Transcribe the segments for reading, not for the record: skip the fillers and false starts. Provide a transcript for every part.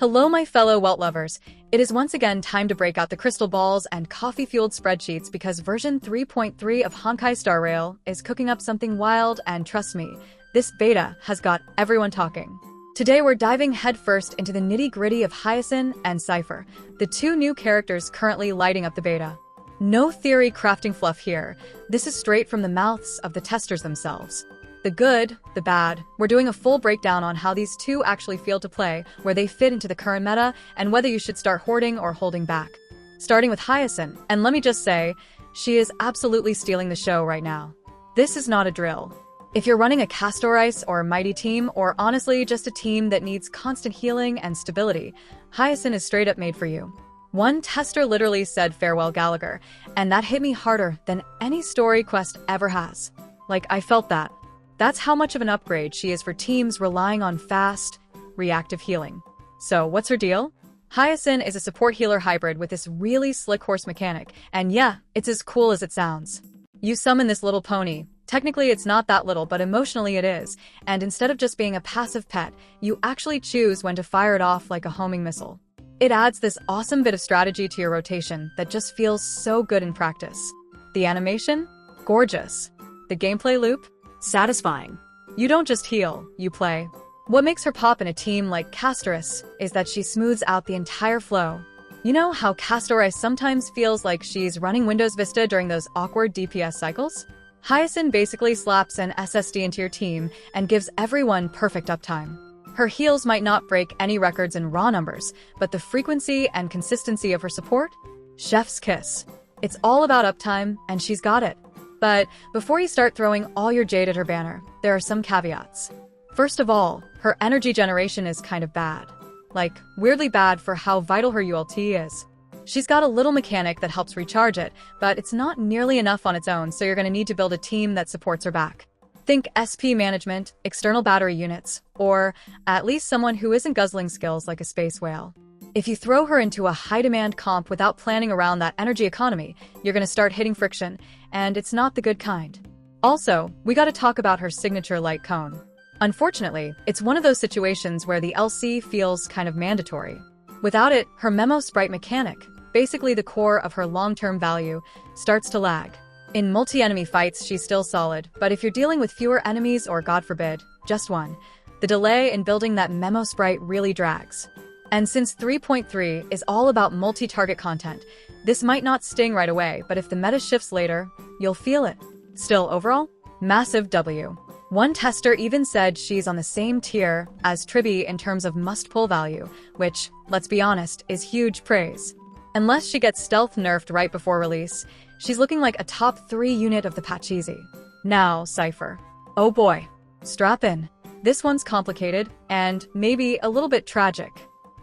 Hello, my fellow Welt lovers. It is once again time to break out the crystal balls and coffee-fueled spreadsheets because version 3.3 of Honkai Star Rail is cooking up something wild, and trust me, this beta has got everyone talking. Today we're diving headfirst into the nitty-gritty of Hyasin and Cipher, the two new characters currently lighting up the beta. No theory crafting fluff here. This is straight from the mouths of the testers themselves. The good, the bad, we're doing a full breakdown on how these two actually feel to play, where they fit into the current meta, and whether you should start hoarding or holding back. Starting with Hyasin, and let me just say, she is absolutely stealing the show right now. This is not a drill. If you're running a Castor or Mighty team, or honestly just a team that needs constant healing and stability, Hyasin is straight up made for you. One tester literally said farewell Gallagher, and that hit me harder than any story quest ever has. Like, I felt that. That's how much of an upgrade she is for teams relying on fast, reactive healing. So, what's her deal? Hyasin is a support healer hybrid with this really slick horse mechanic, and yeah, it's as cool as it sounds. You summon this little pony. Technically, it's not that little, but emotionally it is, and instead of just being a passive pet, you actually choose when to fire it off like a homing missile. It adds this awesome bit of strategy to your rotation that just feels so good in practice. The animation? Gorgeous. The gameplay loop? Satisfying. You don't just heal, you play. What makes her pop in a team like Castor is that she smooths out the entire flow. You know how Castor sometimes feels like she's running Windows Vista during those awkward DPS cycles? Hyasin basically slaps an SSD into your team and gives everyone perfect uptime. Her heals might not break any records in raw numbers, but the frequency and consistency of her support? Chef's kiss. It's all about uptime, and she's got it. But before you start throwing all your jade at her banner, there are some caveats. First of all, her energy generation is kind of bad. Like, weirdly bad for how vital her ULT is. She's got a little mechanic that helps recharge it, but it's not nearly enough on its own, so you're going to need to build a team that supports her back. Think SP management, external battery units, or at least someone who isn't guzzling skills like a space whale. If you throw her into a high-demand comp without planning around that energy economy, you're going to start hitting friction, and it's not the good kind. Also, we gotta talk about her signature light cone. Unfortunately, it's one of those situations where the LC feels kind of mandatory. Without it, her memo sprite mechanic, basically the core of her long-term value, starts to lag. In multi-enemy fights, she's still solid, but if you're dealing with fewer enemies or, God forbid, just one, the delay in building that memo sprite really drags. And since 3.3 is all about multi-target content, this might not sting right away, but if the meta shifts later, you'll feel it. Still, overall, massive W. One tester even said she's on the same tier as Tribi in terms of must-pull value, which, let's be honest, is huge praise. Unless she gets stealth nerfed right before release, she's looking like a top 3 unit of the Pachisi. Now, Cipher. Oh boy. Strap in. This one's complicated, and maybe a little bit tragic.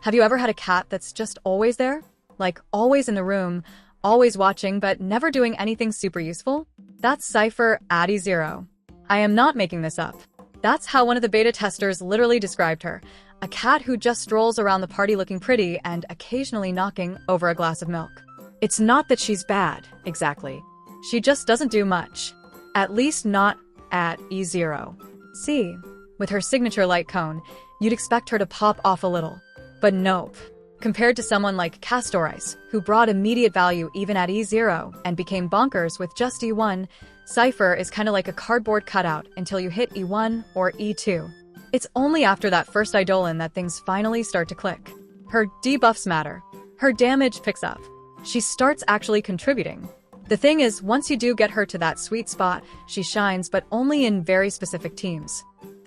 Have you ever had a cat that's just always there? Like, always in the room, always watching, but never doing anything super useful? That's Cipher at E0. I am not making this up. That's how one of the beta testers literally described her. A cat who just strolls around the party looking pretty and occasionally knocking over a glass of milk. It's not that she's bad, exactly. She just doesn't do much. At least not at E0. See, with her signature light cone, you'd expect her to pop off a little. But nope. Compared to someone like Castor, who brought immediate value even at E0 and became bonkers with just E1, Cipher is kinda like a cardboard cutout until you hit E1 or E2. It's only after that first Eidolon that things finally start to click. Her debuffs matter. Her damage picks up. She starts actually contributing. The thing is, once you do get her to that sweet spot, she shines, but only in very specific teams.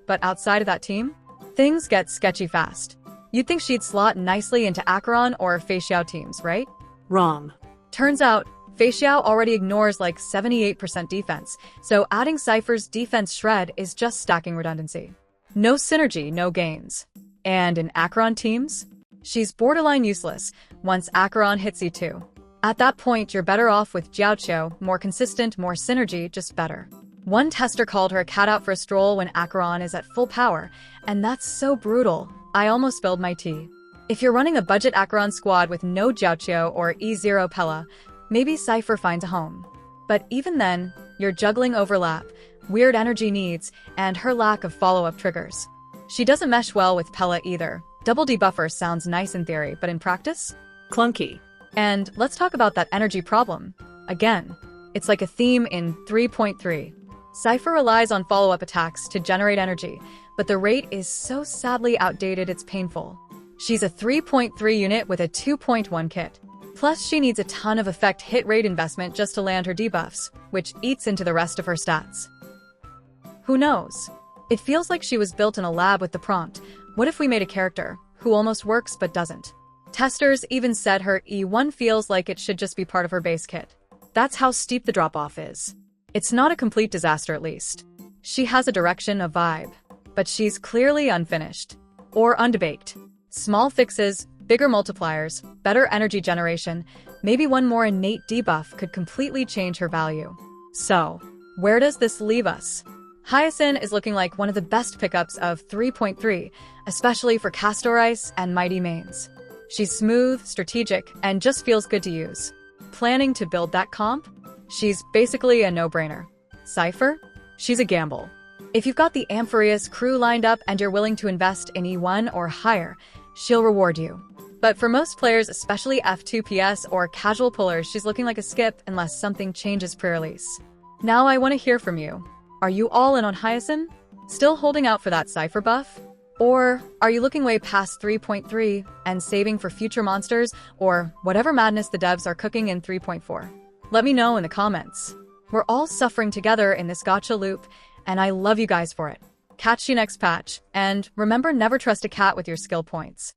But outside of that team, things get sketchy fast. You'd think she'd slot nicely into Acheron or Feixiao teams, right? Wrong. Turns out, Feixiao already ignores like 78% defense, so adding Cipher's defense shred is just stacking redundancy. No synergy, no gains. And in Acheron teams? She's borderline useless once Acheron hits E2. At that point, you're better off with Jiaoqiu, more consistent, more synergy, just better. One tester called her a cat out for a stroll when Acheron is at full power, and that's so brutal. I almost spilled my tea. If you're running a budget Acheron squad with no Jiaoqiu or E0 Pella, maybe Cipher finds a home. But even then, you're juggling overlap, weird energy needs, and her lack of follow-up triggers. She doesn't mesh well with Pella either, Double debuffer sounds nice in theory, but in practice? Clunky. And let's talk about that energy problem. Again, it's like a theme in 3.3. Cipher relies on follow-up attacks to generate energy, but the rate is so sadly outdated it's painful. She's a 3.3 unit with a 2.1 kit. Plus, she needs a ton of effect hit rate investment just to land her debuffs, which eats into the rest of her stats. Who knows? It feels like she was built in a lab with the prompt. What if we made a character who almost works but doesn't? Testers even said her E1 feels like it should just be part of her base kit. That's how steep the drop-off is. It's not a complete disaster at least. She has a direction, a vibe, but she's clearly unfinished. Or underbaked. Small fixes, bigger multipliers, better energy generation, maybe one more innate debuff could completely change her value. So, where does this leave us? Hyasin is looking like one of the best pickups of 3.3, especially for Castor Ice and Mighty mains. She's smooth, strategic, and just feels good to use. Planning to build that comp? She's basically a no-brainer. Cipher? She's a gamble. If you've got the Amphireus crew lined up and you're willing to invest in E1 or higher, she'll reward you. But for most players, especially F2 PS or casual pullers, she's looking like a skip unless something changes pre-release. Now I want to hear from you. Are you all in on Hyasin? Still holding out for that Cipher buff? Or are you looking way past 3.3 and saving for future monsters or whatever madness the devs are cooking in 3.4? Let me know in the comments. We're all suffering together in this gacha loop, and I love you guys for it. Catch you next patch, and remember, never trust a cat with your skill points.